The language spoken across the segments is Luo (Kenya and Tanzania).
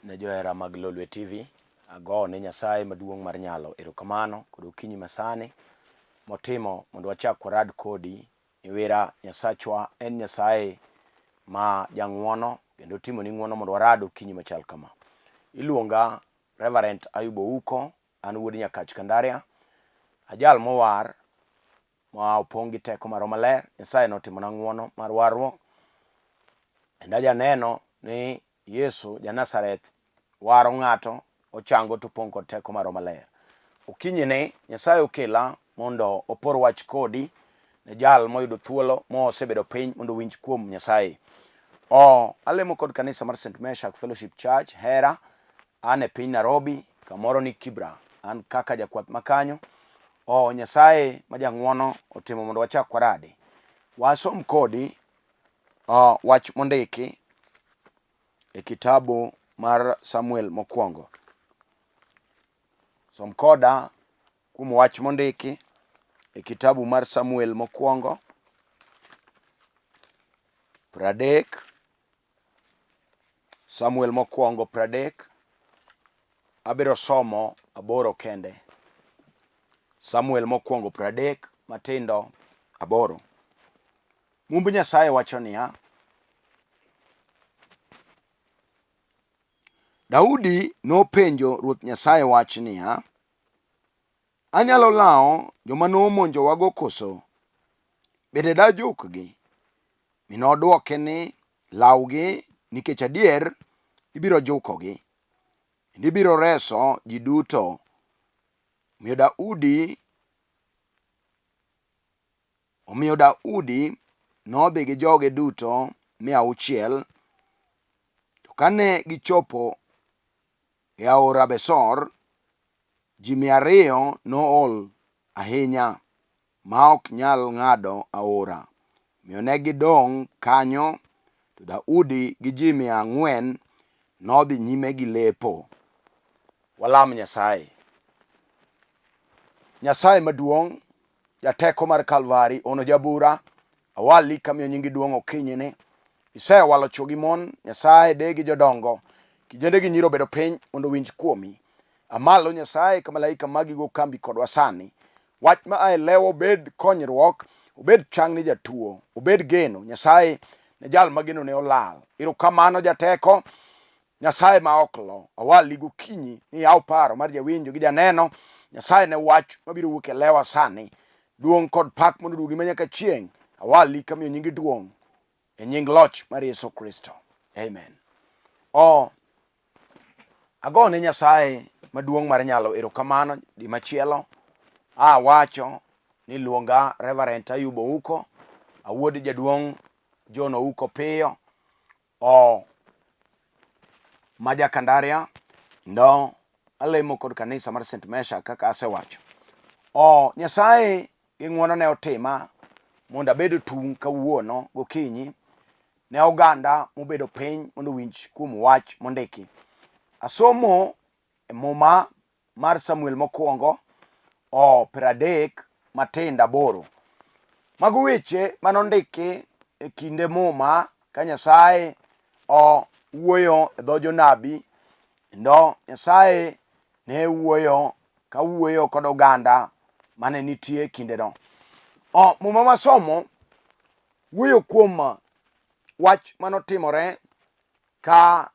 ne johera mag Lolwe TV. Ago ne Nyasaye maduong' mar nyalo erokamano kod okinyi masani motimo mondo wachak warad kodi. Iwera Nyasachwa en Nyasaye ma jang'wono kendo timo ni ng'wono mondo warad okinyi machal kama. Iluonga Reverend Ayub uko, an wuod Nyakach Kandaria, ajal mowar ma opong' gi teko mar maler. Nyasaye notimo na ng'wono mar warruok. Endaja neno ni Yesu ja Nazareth waro ng'ato, ochango to pong' kod teko mar maler. Okinyi ne Nyasaye okela mondo opor wach kodi ne jal moyudo thuolo mosebedo piny mondo winj kuom Nyasaye. Alemo kod kanisa mar St. Meshach Fellowship Church Hera, an e piny Nairobi, kamoro ni Kibra, an kaka jakwath makanyo. Nyasaye ma jang'wono otimo mondo wachak warade. Wasom kodi wach mondiki e kitabu mar Samuel mokwongo. Som koda kuom wach mondiki e kitabu mar Samuel mokwongo 30. Samuel mokwongo 30. Abiro somo 8 kende. Samuel mokwongo 30 matindo 8. Mumb Nyasaye wacho niya: Daudi nopenjo Ruoth Nyasaye wach niya, anyalo lawo joma nomonjowago koso? Bende dajukgi? Mi nodwoke ni, Lawgi, nikech adier ibiro jukogi, kendo ibiro reso ji duto. Omiyo Daudi nodhi gi joge duto 600. To kane gichopo e aora Besor, ji 200 nool ahinya ma ok nyal ng'ado aora. Omiyo ne gidongʼ kanyo, to Daudi gi ji 400 nodhi nyime gi lepo. Walam Nyasaye. Nyasaye maduong', jateko mar Kalvari, ono jabura, awali kamiyo nyingi duong' okinyini. Isewalo chwo gi mon, Nyasaye de gi jodongo, kijende gi nyiro bedo piny mondo winj kuomi. Amalo Nyasaye ka malaika magi go kambi kodwa sani. Wach ma ae lewo obed konyruok, obed chang ni jatuo, obed geno. Nyasaye ne jal mageno ne olal. Erokamano jateko, Nyasaye ma ok lo. Awali gokinyi ni yaw paro mar jawinjo gi janeno. Nyasaye ne wach mabiro wuok e lewa sani. Duong' kod pak mondo dugi manyaka chieng'. Awali kamiyo nyingi duong' e nying loch mar Yesu Kristo. Amen. Agone Nyasaye maduong' mar nyalo erokamano di machielo. Wacho ni luonga Reverend Ayub uko, awuod jaduong' John uko piyo, maja Kandaria, ndo alemo kod kanisa mar St. Meshach kaka asewacho. Nyasaye gi ng'wono ne otima mondo abed tung' kawuono gokinyi ne oganda mobedo piny mondo winj kuom wach mondiki. Asomo e muma mar Samuel mokwongo 30 matindo 8. Mago weche manondiki e kinde muma ka Nyasaye wuoyo e dho jonabi, ndo Nyasaye ne wuoyo kod oganda mane nitie kinde no. Muma masomo wuoyo kuom wach manotimore ka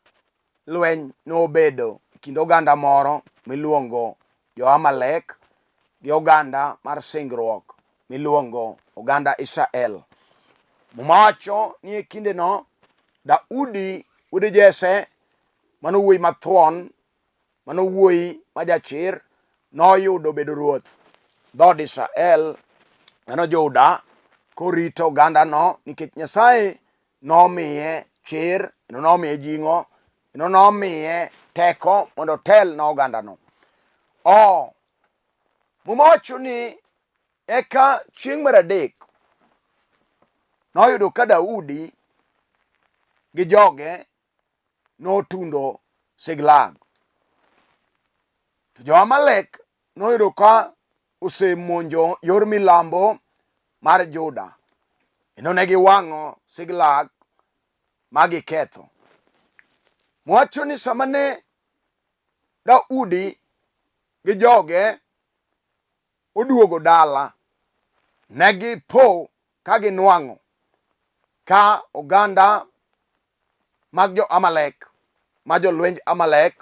lweny nobedo kind oganda moro miluongo jo-Amalek gi oganda mar singruok miluongo oganda Israel. Muma wacho ni e kinde no Daudi wuod Jesse manowuoyi mathuon, manowuoyi majachir, noyudo bedo ruoth dhood Israel mano Juda, korito oganda no nikech Nyasaye nomiye chir, nomiye jing'o, nomiye teko mondo otel na oganda no. Muma wacho ni eka chieng' mar 3 noyudo ka Daudi gi joge notundo Siglag. To jo-Amalek noyudo ka osemonjo yor milambo mar Juda, kendo ne giwang'o Siglag ma giketho. Mwacho ni samane Daudi gi joge oduogo dala, negi po ka ginwang'o ka oganda mag jo Amalek, ma jolwenj Amalek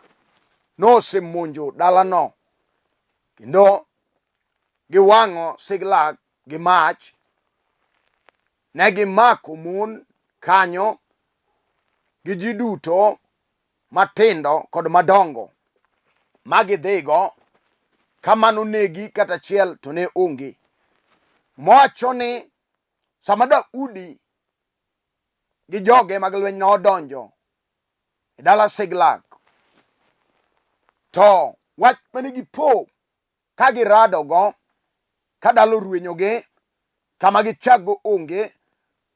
nosemonjo dalano kendo giwang'o Siglag gi mach. Ne gimako mon kanyo gi ji duto matindo kod madongo ma gidhigo, kamano negi kata achiel to ne onge. Mowacho ni sama Daudi gi joge mag lweny nodonjo e dala Siglag, to wach mane gipo ka giradogo ka dalo orwenyogi, kama gichakgo onge,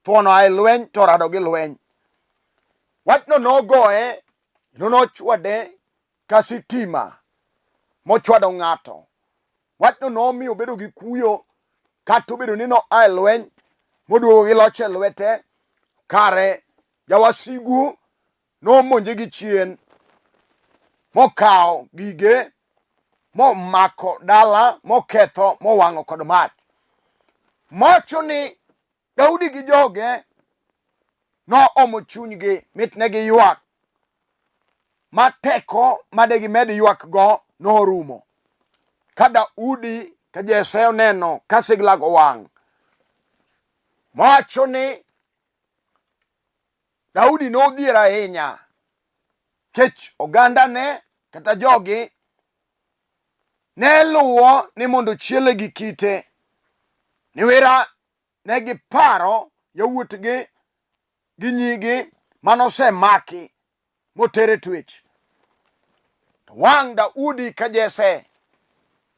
thuon oa e lweny to rado gi lweny. Wachno nogoye kendo nochwade ka sitima mochwado ng'ato. Wachno nomiyo obedo gi kuyo, kata obedo ni noa e lweny moduogo gi loch e lwete, kare jawasigu nomonje gi chien, mokawo gige, momako dala, moketho, mowang'o kod mach. Mowacho ni Daudi gi joge noomo chunygi, mitnegi ywak, ma teko madegimed ywak go norumo. Ka Daudi ka Jesse oneno ka Siglag owang', mowacho ni Daudi nodhier ahinya, kech ogandane kata jogi ne luwo ni mondo chiele gi kite. Niwira ne giparo yawuotgi gi nyigi manosemaki motere twech. To wang' Daudi ka Jesse,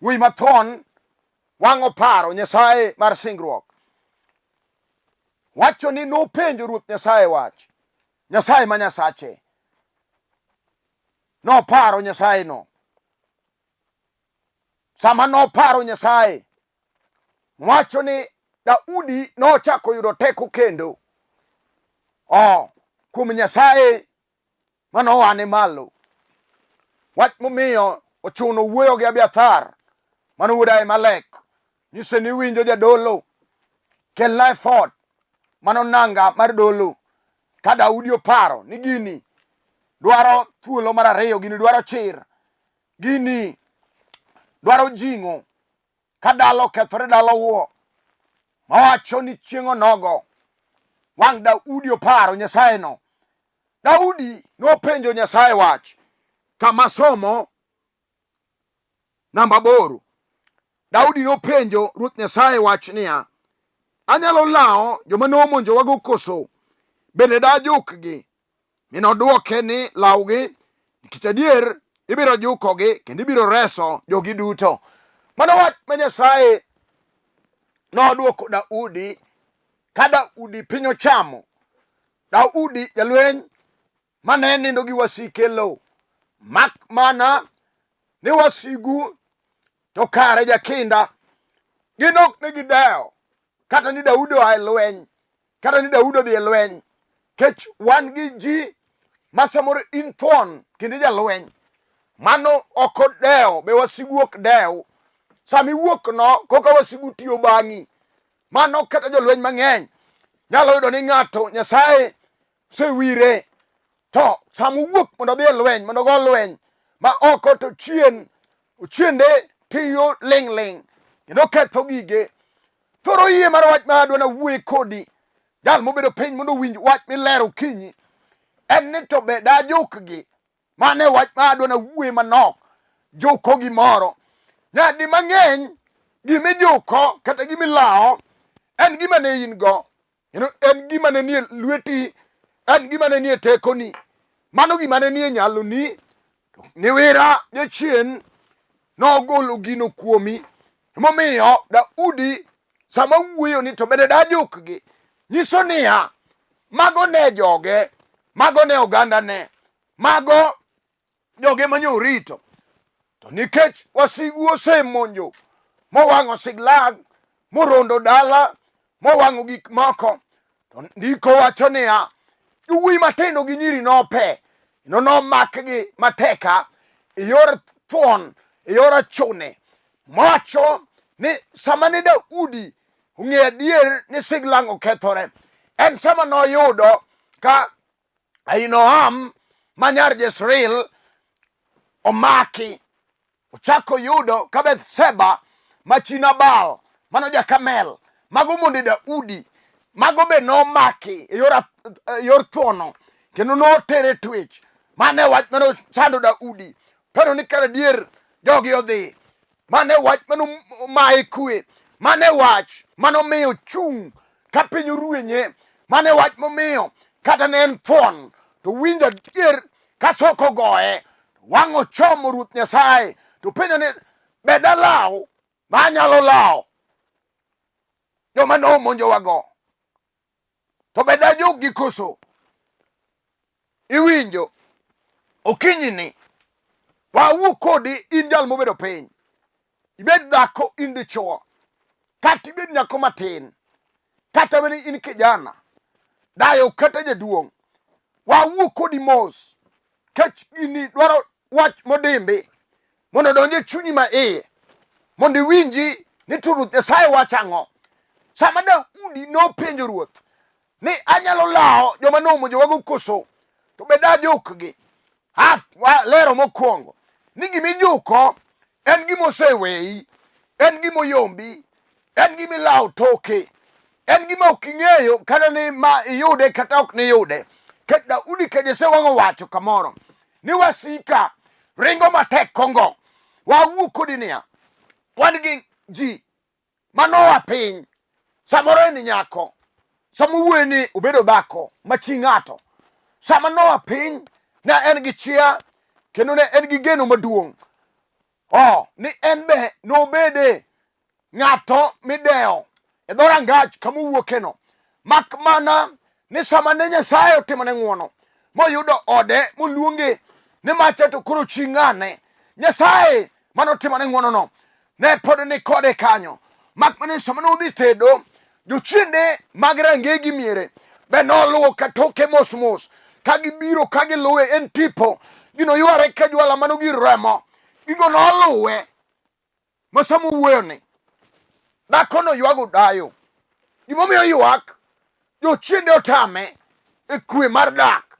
wuoyi mathuon, wang' oparo Nyasaye mar singruok. Wacho ni nopenjo Ruoth Nyasaye wach, Nyasaye ma Nyasache. Noparo Nyasaye no. Sama noparo Nyasaye, wacho ni Daudi nochako yudo teko kendo kuom Nyasaye manowane malo. Wach momiyo ochuno wuoyo gi Abiathar mano wuod Ahimelek, nyise ni winjo jadolo, kelna efod mano nanga mar dolo. Ka Daudi oparo ni gini dwaro thuolo mar ariyo, gini dwaro chir, gini dwaro jing'o ka dalo okethore, dalo wuo. Mawacho ni chieng' onogo wang' Daudi oparo Nyasaye no. Daudi nopenjo Nyasaye wach, kama somo namba 8. Daudi nopenjo Ruoth Nyasaye wach niya, anyalo lawo joma nomonjowago koso? Bende dajukgi? Mi nodwoke ni lawgi, nikech adier ibiro jukogi kendo ibiro reso jogi duto. Mano wach ma Nyasaye nodwoko Daudi ka Daudi piny ochamo. Daudi jalweny mane nindo gi wasike lo, mak mana ni wasigu to kare jakinda. Ginok ne gidewo kata ni Daudi oa e lweny, kata ni Daudi odhi e lweny, kech wan gi ji ma samoro in thuon kendo jalweny. Mano ok odewo, be wasigu ok dew. Sami wuok no koka wasigu tiyo bang'i. Mano kata jolweny mang'eny nyalo yudo ni ng'ato Nyasaye sewire, to sama wuok mondo dhi e lweny, mondo go lweny ma oko, to chiende tiyo ling' ling' kendo ketho gige. Thoro yie mar wach ma adwa wuoye kodi, jal mobedo piny mondo winj wach milero kinyi, en ni to be dajukgi. Mane wach ma adwa wuoye manok, juko gimoro. Nyadi mang'eny gimijuko kata gimilawo en gima ne in go, en gima ne nie lweti, en gima ne nie tekoni, mano gima ne nie nyaloni. Niwira jachien nogolo gino kuomi. Momiyo Daudi sama wuoyo ni to bende dajukgi, nyiso niya, mago ne joge, mago ne ogandane, mago joge manyorito. To nikech wasigu osemonjo, mowang'o Siglag, morondo dala, mowang'o gik moko, to ndiko wacho niya, wuoyi matindo gi nyiri nope. no makgi mateka yor thuon yor chune macho ni samani Daudi ung'e adier ni Siglang okethore. En sama noyudo ka Ahinoam manyar Jezreel omaki, ochako yudo ka Bethsheba machi Nabal mano jakamel, mago monde Daudi, mago be nomaki yor thuono kendo notere twech. Mane wach mano sando Daudi, pero ni kara dier jogi odhi. Mane wach mano mae kwe, mane wach mano miyo chung ka piny oruenye, mane wach momiyo kata ne en thuon to winjo adier ka soko goye wang'o chomo Ruoth Nyasaye to penjo ni beda lawo ma anyalo lawo joma nomonjowago, to bed Dajukgi koso. Iwinjo okinyi ni wawuo kodi in jal mobedo piny, ibed dhako in dichuo kata ibed nyako matin kata bende in kijana dayo kata jaduong', wawuo kodi mos kech ini dwaro wach modimbi mondo donje chunyi ma iye mondo iwinji ni to Ruoth Nyasaye wacho ang'o. Sama Daudi nopenjo Ruoth ni anyalo lawo joma nomonjowago koso, to bed Dajukgi. Lero mokwongo ni gimijuko en gimoseweyi, en gimoyombi, en gimilawo toke, en gima ok ing'eyo kata ni ma iyude kata ok niyude. Kech Daudi kejese wang'o wacho kamoro ni wasika ringo matek kongo. Wawuo kodi niya, wan gi ji manoa piny, samoro en nyako, samowuoye ni obedo dhako machi ng'ato. Sama noa piny ne en gi chia kendo ne en gi geno maduong'. Ni en be nobede ng'ato midewo e dhorangach kamowuokeno, mak mana ni sama ne Nyasaye otimone ng'wono moyudo ode moluonge ni macha to koro chi ng'ane, Nyasaye manotimone ng'wonono ne pod ni kode kanyo. Mak mana sama nodhi tedo, jochiende mag rangegi miere be noluwo katoke mos mos, ka gibiro ka giluwe en tipo gino yware ka jwala mano gir remo, gigo noluwe. Masamo wuoyo ni dhakono ywago dayo, gimomiyo ywak jochiende otame e kwe mar dak.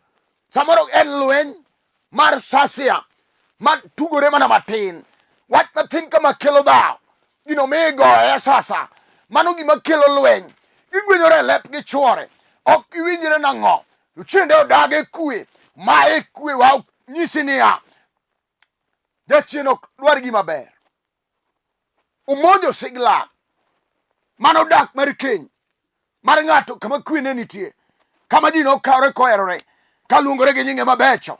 Samoro en lweny mar sasia matugore mana matin, wach matin kama kelo dhawo, gino migoye sasa, mano gima kelo lweny. Gigwenyore lep gi chwore, ok iwinjre nang'o. Jochiende odage kwe, mae kwe. Wa nyisi niya, jachien ok dwar gima ber. Umonjo Siglang mano dak mar keny mar ng'ato kama kwe ne nitie, kama ji nokawre koherore kaluongore gi nyinge mabecho.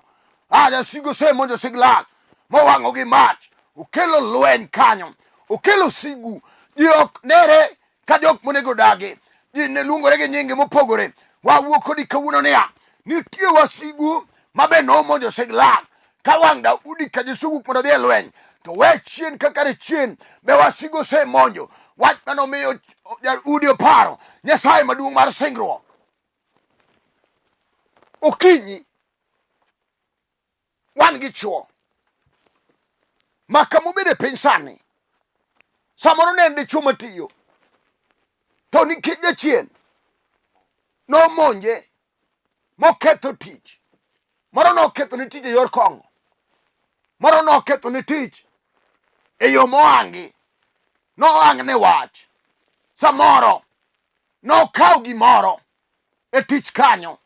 Jasigu osemonjo Siglang mowang'o gi mach, okelo lweny kanyo, okelo sigu. Ji ok nere ka jok monego dagi, ji ne luongore gi nyinge mopogore. Wawuo kodi kawuono niya, nitie wasigu mabe nomonjo Siglang ka wang' Daudi ka jisugu mondo dhi e lweny, to we chien kakare chien be wasigu osemonjo. Wach manomiyo Daudi oparo Nyasaye maduong' mar singruok. Okinyi wan gi chuo maka mobede piny sani, samoro ne en dichuo matiyo, to nikech jachien nomonje moketho tich. Moro noketho ni tich e yor kong'o, moro noketho ni tich e yo mohangi, nohang' ne wach. Samoro nokawo gimoro e tich kanyo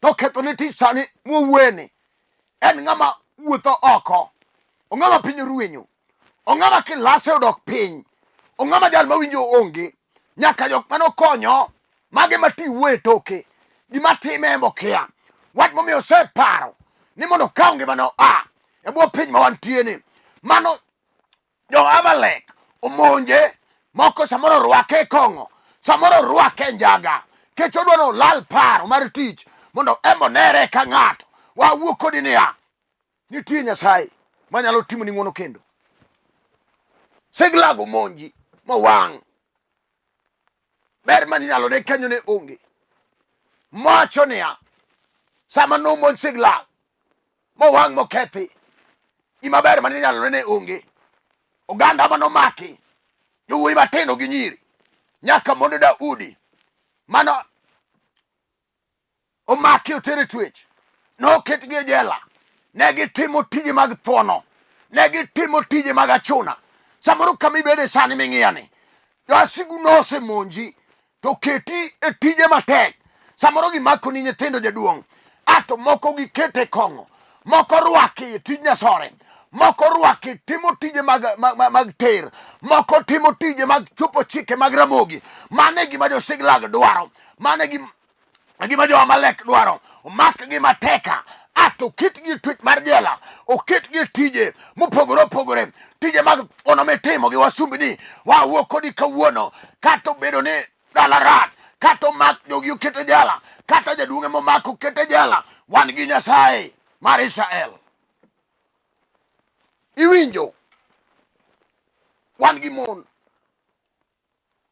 toketho ni tich. Sani mowueni en ng'ama wuotho oko, ong'ama piny oruenyo, ong'ama kilase odok piny, ong'ama jal mawinjo onge, nyaka jok manokonyo mage mati wuoye toke gima time en mokia. Wach momiyo oseparo ni mondo okaw ngimano e bwo piny ma wantieni. Mano jo Amalek omonje, moko samoro rwake e kong'o, samoro rwake e njaga, kech odwa no lal paro mar tich mondo embo nere ka ng'ato. Wawuo kodi niya, nitie Nyasaye manyalo timo ni ng'wono kendo. Siglang omonji mowang', ber maninyalo ne kanyo ne onge. Macho niya, sama nomonj Siglang mowang' mokethi. Gima ber mane inyalo nene onge. Oganda manomaki, jowuoyi matindo gi nyiri, nyaka monde Daudi mano omaki otere twech, noketgi e jela. Ne gitimo tije mag thuono, ne gitimo tije mag achuna. Samoro kama ibede sani ming'iyani, jowasigu nosemonji to keti e tije matek. Samoro gimakoni nyithindo jaduong', ato moko gikete kong'o, moko rwaki e tij nyasore, moko rwaki timo tije mag ter, moko timo tije mag chopo chike mag ramogi. Mano e gima josiglag dwaro, mano e gima jo Amalek dwaro. Omakgi mateka, ato oketgi e twech mar jela, oketgi e tije mopogore opogore, tije mag thuono mitimo gi wasumbini. Wawuok kodi kawuono, kata obedo ni dala rat, kata omak jogi okete jela, kata jaduong'e momak okete jela. Wan gi Nyasaye mar Israel. Iwinjo? Wan gi mon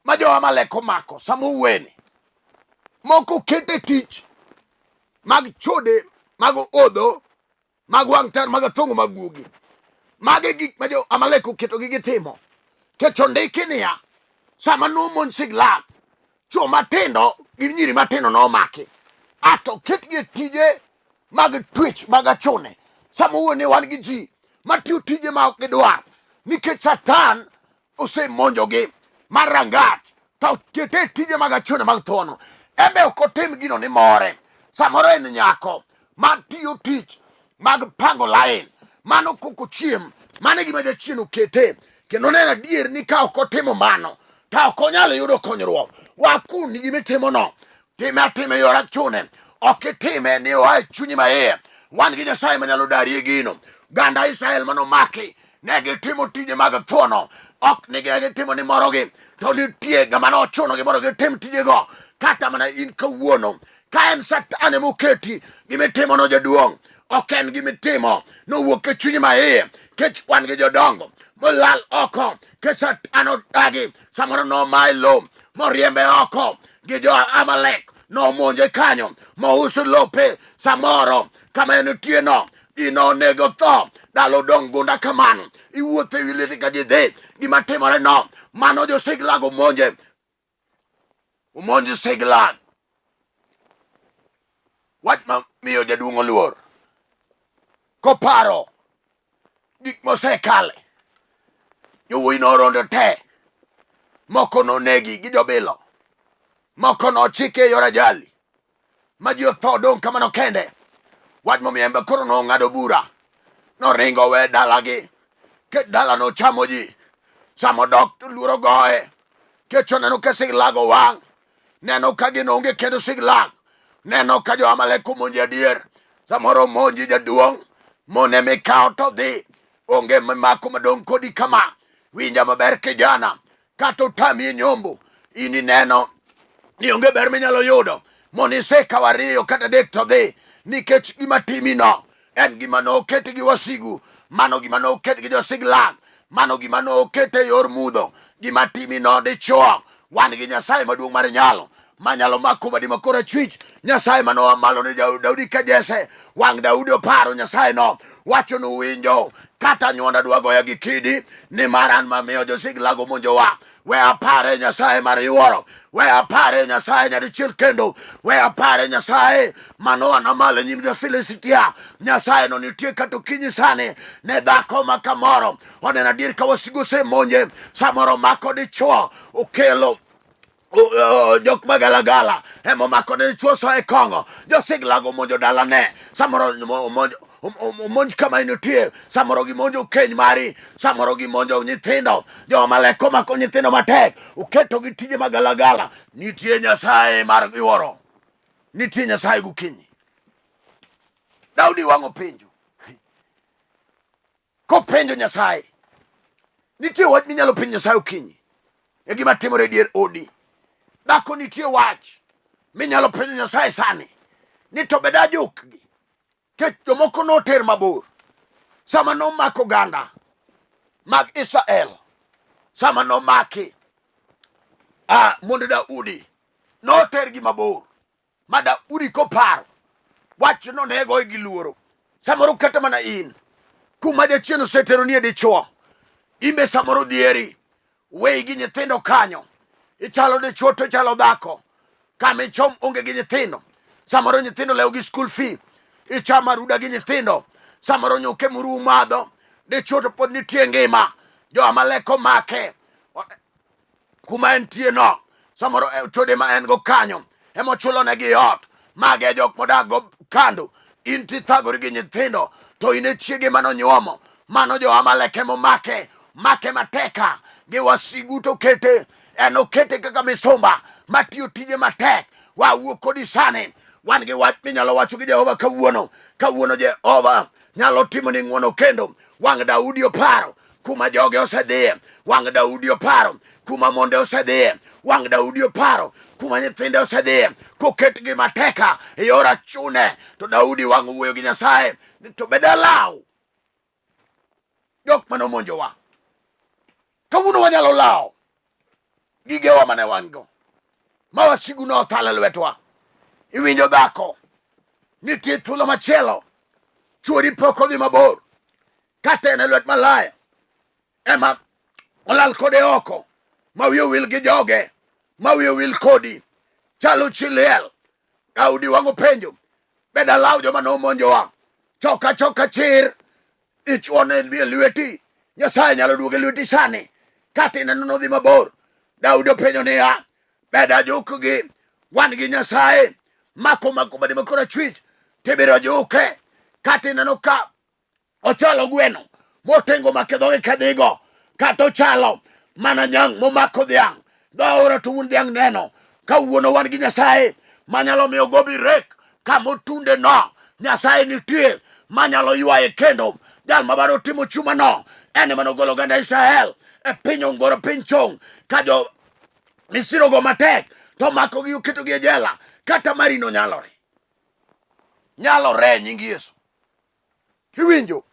ma jo Amalek omako sama owene, moko kete tich mag chode, mag odho, mag wang' tar, mag athong'o, mag guogi. Mage gik ma jo Amalek oketogi gitimo. Kech ondiki niya, sama nomon Siglag, chuo matindo gi nyiri matindo nomaki, ato ketgi e tije mag twech mag achune. Sama wuone wan gi ji matiyo tije ma ok gidwar, nikech Satan osemonjogi mar rangach, to kete tije mag achune mag thuono. Ebe ok otim gino ni more. Samoro en nyako matiyo tich mag pango lain, mano koko chiem, mano gima jachien okete. Kendo neno adier ni ka ok otimo mano, ta ok onyalo yudo konyruok. Wakuni gimitimo no, time atime yor achune, ok itime ni oa e chunyi maiye. Wan gi Nyasaye manyalo dari e gino. Ganda Israel manomaki, ne gitimo tije mag thuono, ok ne gitimo ni morogi, to nitie gama nochuno gi mondo gitim tijego. Kata mana in kawuono, ka en Satan emoketi, gimitimo no jaduong', ok en gimitimo nowuok e chunyi maiye. Kech wan gi jodongo molal oko, ke Satan odagi, samoro nomaye lo moriembe oko gi jo Amalek, nomonje kanyo, mouso lope. Samoro kama en tie no, ino nego tho, dalo dong gunda kamano, iwuotho ewi lete ka jidhe. Gima timore no, mano jo Siglag omonje Siglag. Wach ma miyo jaduong' oluor, koparo gik mosekale. Jowuoyi norondo te, moko nonegi gi jobilo, moko nochike yor ajali, ma ji otho dong' kamano kende. Wach momiyo embe koro nong'ado bura, noringo we dalagi, ke dala nochamo ji. Samo dok to luoro goye, kech oneno ka Siglag owang', neno ka gin onge kendo Siglag, neno ka jo Amalek omonji adier. Samoro monji jaduong', mone mikawo to dhi, onge mako madong' kodi kama. Winja maber kijana, kata otami e nyombo, ini neno ni onge ber minyalo yudo monisekawo ariyo kata adek to dhi, nikech gima timi no en gima noketi gi wasigu, mano gima noketi gi jo Siglag, mano gima noketi e yor mudho. Gima timi no dichuo. Wan gi Nyasaye maduong' mar nyalo, manyalo mako badi makoro achwich. Nyasaye manoa malo ne Daudi ka Jesse. Wang Daudi oparo Nyasaye no, wacho nuwinjo, kata nyuonda dwa goya gi kidi, ni maran mamiyo jo Siglag omonjowa. We apare Nyasaye mar yuoro, we apare Nyasaye nyadichiel kendo, we apare Nyasaye manoa na malo nyim jo Filistia. Nyasaye no nitie kata okinyi sani ne dhako makamoro, oneno adier ka wasigu osemonje. Samoro mako dichuo, okelo jok magalagala, emo mako dichuo so e kongo. Jo Siglag omonjo dalane, samoro omonj kama initie, samoro gimonjo keny mari, samoro gimonjo nyithindo. Jo Amalek omako nyithindo matek, oketo gi tije magalagala. Nitie Nyasaye mar yuoro, nitie Nyasaye gokinyi. Daudi wang'o penjo, kopenjo Nyasaye, nitie wach minyalo penjo Nyasaye okinyi e gima timore dier odi. Dhako nitie wach minyalo penjo Nyasaye sani, ni to Bende Dajukgi, kech jomoko noter mabor sama nomako ganda mag Israel. Sama nomaki monde Daudi, notergi mabor, ma Daudi koparo wach no nego gi luoro. Samoro kata mana in kuma jachien oseteronie dichuo, imbe samoro dhieri wei gi nyithindo kanyo, ichalo dichuo to ichalo dhako, kama ichom onge gi nyithindo. Samoro nyithindo lewo gi school fee, ichama ruda gi nyithindo. Samoro nyuke muru madho, dichuo to pod nitie ngima, jo Amalek omake kuma entie no. Samoro chode ma en go kanyo emochulo negi ot, mage jok modak go kando. In tithagori gi nyithindo, to in e chiege manonyuomo. Mano jo Amalek emomake, make mateka gi wasigu to kete, en okete kaka misumba matiyo tije matek. Wawuok kodi sani, wan gi wach minyalo wacho gi Jehova kawuono. Kawuono Jehova nyalo timo ni ng'wono kendo. Wang Daudi oparo kuma joge osedhiye, wang Daudi oparo kuma monde osedhiye, wang Daudi oparo kuma nyithinde osedhiye, koketgi mateka e yor achune. To Daudi wang wuoyo gi Nyasaye ni to bede lawo jok manomonjowa. Kawuono wanyalo lawo gigewa mane wan go, ma wasigu no othal e lwetwa. Iwinjo dhako, nitie thuolo machielo chuori pok odhi mabor, kata en e lwet malaya ema olal kode oko, ma wiye wil gi joge, ma wiye wil kodi, chalo chiliel. Daudi wango penjo, beda lawo joma nomonjowa. Choka choka chir, ichwone lweti, Nyasaye nyalo duoge lweti sani, kata ineno nodhi mabor. Daudi openjo niya, beda jukgi, wan gi Nyasaye mako badi makora chwich, tibiro juke. Kata ineno ka ochalo gweno motengo make dhoge kadhigo, kata ochalo mana nyang' momako dhiang' dhaora, to un dhiang' neno. Kawuono wan gi Nyasaye manyalo miyo gobi rek kamotunde no. Nyasaye nitie manyalo ywaye kendo. Jal mabaro timo chuma no ene manogolo ganda Israel e piny ongoro, piny chong, ka jo Misri go matek, to mako gi uketo gi e jela. Kata marino nyalore nying Yesu. Iwinjo?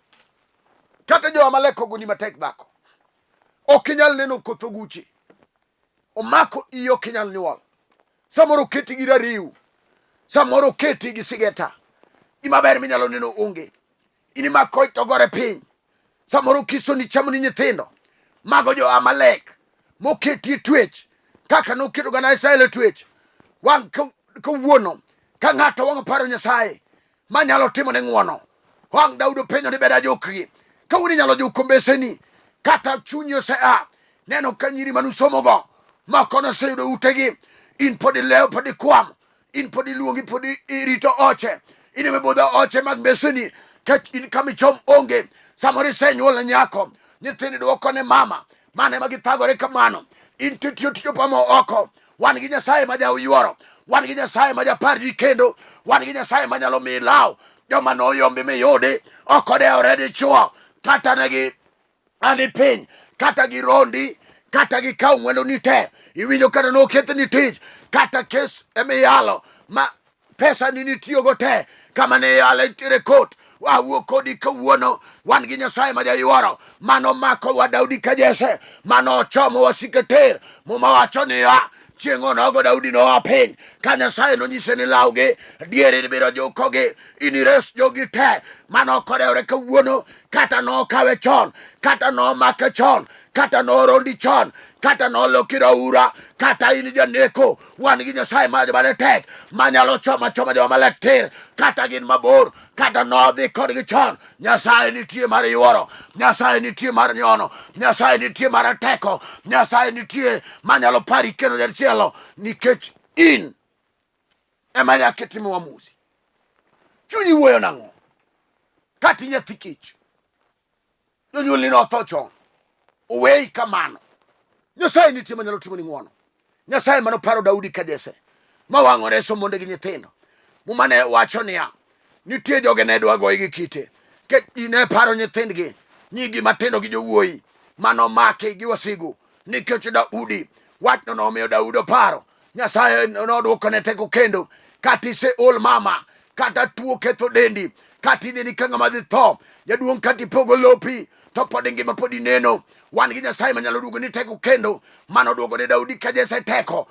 Kata jo Amalek ogoni matek dhako, ok inyal neno koth oguchi, omako iyo ok inyal nyuol. Samoro keti gi rariw, samoro keti gi sigeta, gimaber minyalo neno onge. Inimako to gore piny. Samoro kiso ni chamo ni nyithindo, mago jo Amalek moketi twech, kaka noketo gana Israel e twech. Wang kawuono ka ng'ato wang paro Nyasaye manyalo timo ne ng'wono, wang Daudi penjo ni beda jukgi. Kawuono nyalo juko mbeseni, kata chunyi osea neno ka nyiri manusomogo moko noseyudo utegi. In podi lewo, podi kwam, in podi luongi, podi irito oche, in mebodho oche mag mbeseni, ka in kamichom onge. Samoro isenyuol nyako, nyithindi duoko ne mama, mane magithagore kamano. In titiyo tiyo pamo oko. Wan gi Nyasaye ma ja uyuoro, wan gi Nyasaye ma japar ji kendo, wan gi Nyasaye manyalo mi lawo joma noyombi miyudi okodewore dichuo, kata negi ani piny, kata gi rondi, kata gi kaw mwendo ni te. Iwinjo kata noketh ni tich, kata kes emiyalo ma pesa ni nitiyogo te, kama ne yale tire kot. Wawuok kodi kawuono, wan gi Nyasaye ma jayuoro, mano mako wa Daudi ka Jesse, mano ochomo wasike ter, muma wacho niya, chieng' onogo Daudi noa piny, ka Nyasaye nonyise ni Lawgi diere ibiro jukogi, inires jogi te. Mano kodewore kawuono, kata nokawe chon, kata nomake chon, kata norondi chon, kata noloki raura, kata in janeko. Wan gi Nyasaye mane tek, manyalo choma jo Amalek tir, kata gin mabor, kata nodhi kodgi chon. Nyasaye nitie mar yuoro, Nyasaye nitie mar nyono, Nyasaye nitie mar teko, Nyasaye nitie manyalo pari kendo jarchielo. Nikech in ema nyaka itim uamuzi. Chunyi wuoyo nang'o? Kati nyathi kich, jonyuolni notho chon, owei kamano. Nyasaye nitie manyalo timo ni ng'wono. Nyasaye manoparo Daudi ka Jesse, ma wang'o reso monde gi nyithindo, mumane wacho niya, nitie joge ne dwa goyi gi kite, ke ne paro nyithindgi, nyigi matindo gi jowuoyi, manomaki gi wasigu. Nikech Daudi, wachno nomiyo Daudi oparo. Nyasaye nodwoko ne teko kendo, kata ise ol mama, kata tuo ketho dendi, kata ineni ka ng'ama dhi tho, jaduong' kata ipogo lopi, to pod ngima pod ineno. Wan gi Nyasaye manyalo duogo ni teko kendo, mano duogo ne Daudi ka Jesse teko.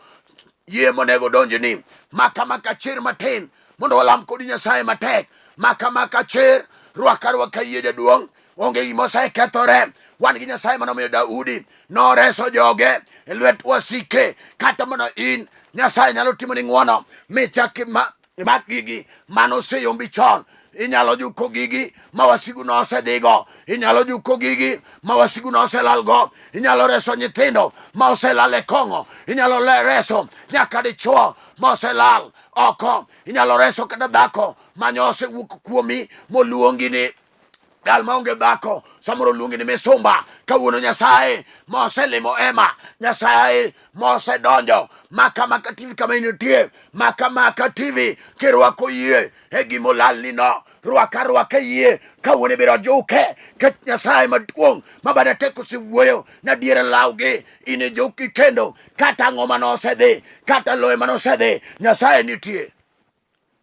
Yie monego donji ni maka chir matin, mondo walam kodi Nyasaye matek. Maka chir, rwaka rwaka yie jaduong', onge gima osekethore. Wan gi Nyasaye manomiyo Daudi noreso joge e lwet wasike. Kata mana in Nyasaye nyalo timo ni ng'wono michak imak gigi manoseyombi chon. Inyalo juko gigi ma wasigu nosedhigo. Inyalo juko gigi ma wasigu noselalgo. Inyalo reso nyithindo ma oselal e kong'o. Inyalo reso nyaka dichuo ma oselal oko. Inyalo reso kata dhako ma nyose wuok kuomi moluongi ni dal maonge dhako, samoro luongi ni misumba. Kawuono Nyasaye moselimo ema, Nyasaye mosedonjo Maka TV kama initie, Maka TV kirwako yie e gima olalni no. Rwaka yie kawuono ibiro juke. Ket Nyasaye maduong' ma bade tek osewuoyo na diere Lawgi, in juki kendo. Kata ang'o manosedhi, kata loye manosedhi, Nyasaye nitie.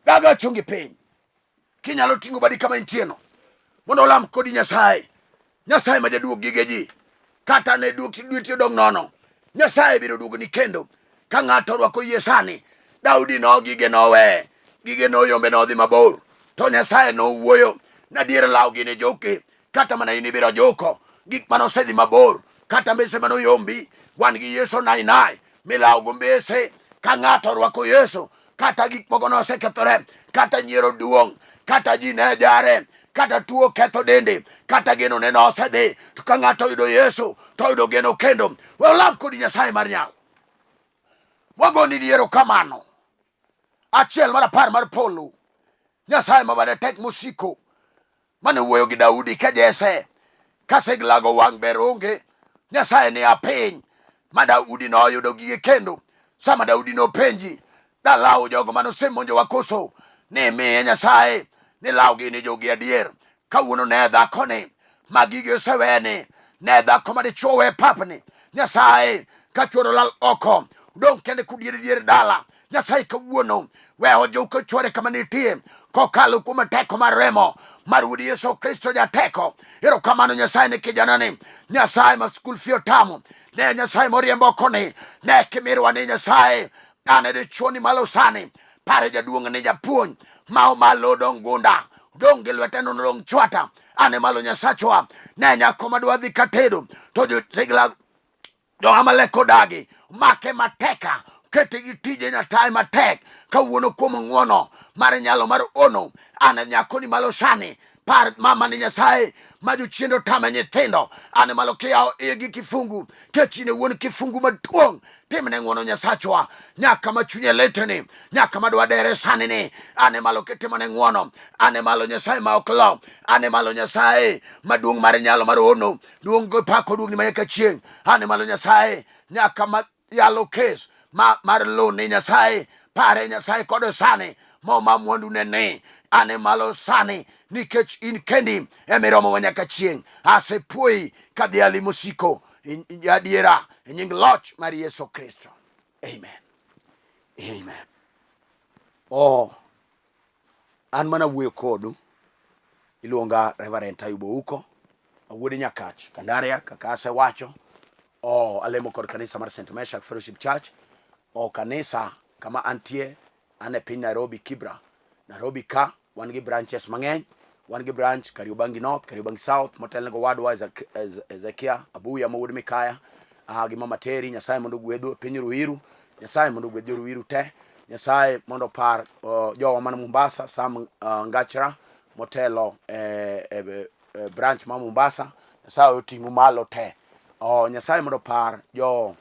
Gaga chungi piny kinyalo ting'o badi kama intie no, mondo olam kodi Nyasaye. Nyasaye ma jaduog gige ji, kata ne dweti odong' nono, Nyasaye biro duogoni kendo. Ka ng'ato rwako yie sani, Daudi no gige nowe, gige noyombe nodhi mabor, to Nyasaye nowuoyo na diere Lawgi ne joki. Kata mana in ibiro juko gik manosedhi mabor, kata mbese manoyombi. Wan gi Yesu nainai milawgo mbese. Ka ng'ato rwako Yesu, kata gik moko nosekethore, kata nyiero duong', kata ji ne jare, kata tuo ketho dende, kata geno ne nosedhi, to ka ng'ato oyudo Yesu to oyudo geno kendo. We olam kodi Nyasaye mar nyalo. Wagoni diero kamano. Achiel mar apar mar polo, Nyasaye mabade tek mosiko, mane wuoyo gi Daudi ka Jese kaseglago wang' ber onge. Nyasaye ni apiny ma Daudi noyudo gige kendo. Sama Daudi nopenji da lawo jogo manosemonjowa koso, ni miye Nyasaye ni Lawgi ni jogi adier. Kawuono ne dhakoni ma gige osewene, ne dhako madichuo we papni, Nyasaye ka chuoro lal oko, dong' kende kudier dala. Nyasaye kawuono we ojuko chuore kama nitie, kokalo kuom teko mar remo mar Ruoth Yesu Kristo jateko. Erokamano Nyasaye ni kijanani, Nyasaye ma skul fee otamo, ne Nyasaye moriembo koni, ne kimirwa ni Nyasaye. Ane dichuo ni malo sani, pare jaduong' ni japuonj ma malo dong' gunda, dong' gi lwete no dong' chwata. Ane malo Nyasachwa, ne nyako madwa dhi katedo, to josigla jo-Amalek odagi make mateka, kete gi tije Nyasaye matek. Kawuono kuom ng'wono mar nyalo mar ono, ane nyako ni malo sani, par mama ni Nyasaye ma jochiende otame nyithindo. Ane malo kiyao igi kifungu, kechine wuon kifungu maduong'. Timne ng'wono Nyasachwa, nyaka ma chunye leteni, nyaka madwa dere sani ni. Ane malo kitimone ng'wono, ane malo Nyasaye ma ok lo, ane malo Nyasaye maduong' mar nyalo mar ono, duong' go pako duong' ni manyaka chieng'. Ane malo Nyasaye nyaka ma yalo kes mar lo ni Nyasaye, pare Nyasaye kod sani ma mwandu nene. Ane malo sani, nikech in kendi emiromo wa nyaka chieng'. Asepuoyi kadhi alimo siko adiera e nying loch mar Yesu Kristo. Amen. Amen. An mana wuoyo kodu, iluonga Reverend Ayub uko, wuode Nyakach Kandaria. Kaka asewacho, alemo kod kanisa mar St. Meshach Fellowship Church. Kanisa kama antie, ane piny Nairobi Kibra. Nairobi ka wan gi branches mang'eny. Wan gi branch Kariobangi North, Kariobangi South, motelnego wadwa Ezekia Abuya ma wuod Mikaya, gi Mama Teri. Nyasaye mondo gwedho piny Ruiru, Nyasaye mondo gwedh Ruiru te. Nyasaye mondo par jowa man Mombasa, Sam Ngachra motelo branch ma Mombasa, Nyasaye oting'u malo te. Nyasaye mondo par jo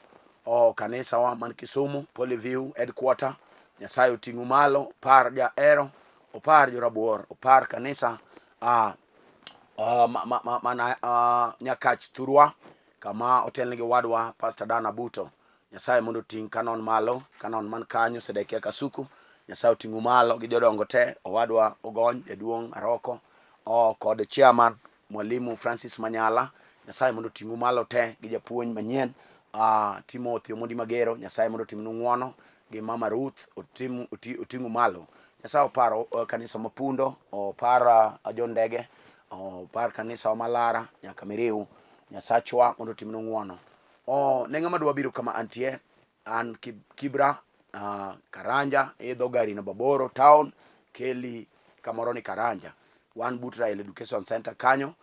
kanisa wa man Kisumu, Polyview headquarter, Nyasaye oting'u malo. Par Jaero, opar Jorabuor, opar kanisa Nyakach Thurwa kama otelnegi wadwa Pastor Dana Buto. Nyasaye mondo ting' kanon malo, kanon man kanyo Sedekia Kasuku. Nyasaye oting'u malo gi jodongo te, owadwa Ogony, jaduong' Aroko, kod chairman Mwalimu Francis Manyala. Nyasaye mondo ting'u malo te, gi japuonj manyien Timothy Omondi Magero. Nyasaye mondo timnu ng'wono, gi Mama Ruth oting'u malo. Nyasaye oparo kanisa Mapundo, opar John Ndege, opar kanisa wa Malara nyaka Miriu. Nyasachwa mondo timnu ng'wono. Ne ng'ama dwa biro kama antie, an Kibra, Karanja, idho gari na Baboro town, keli kamoro ni Karanja. wan but Rael Education Center kanyo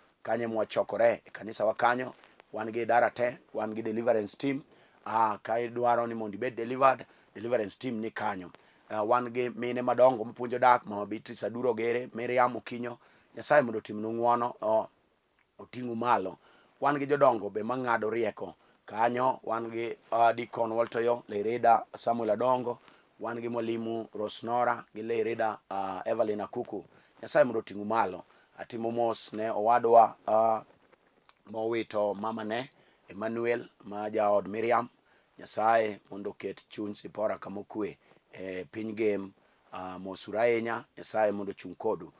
mwachokore e kanisa wa kanyo. Wan gi dara te, wan gi deliverance team. Ka idwaro ni mondo ibed delivered, deliverance team ni kanyo. Wan gi mine madongo mapuonjo dak, Mama Beatrice Aduro Gere, Miriam Okinyo. Nyasaye mondo timnu ng'wono, oting'u malo. Wan gi jodongo be mang'ado rieko kanyo. Wan gi Deacon Waltoyo, Lerida Samuel Adongo. Wan gi Mwalimu Rosnora gi Lerida Evelyn Akuku. Nyasaye mondo oting'u malo. Atimo mos ne owadwa mowito mama ne Emmanuel ma jaod Miriam. Nyasaye mondo oket chuny Sipora kamokwe piny game. Mosura ahinya, Nyasaye mondo chung kodu.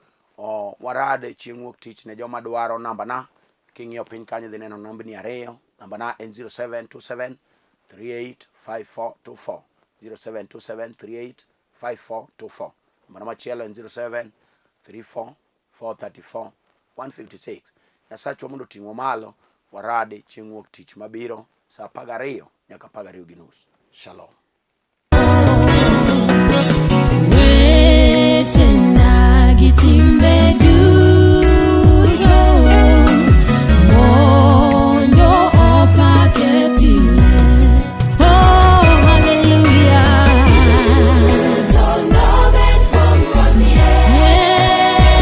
Warade chieng' wuok tich ne joma dwaro namba na, king'iyo piny kanyo dhi neno namba ni 2. Namba na en 0727 385424, 0727 385424. Namba machielo en 0734 434 156. Nyasaye mondo ting'o malo. Warade chieng' wuok tich mabiro sa 12 nyaka 12:30. Shalom.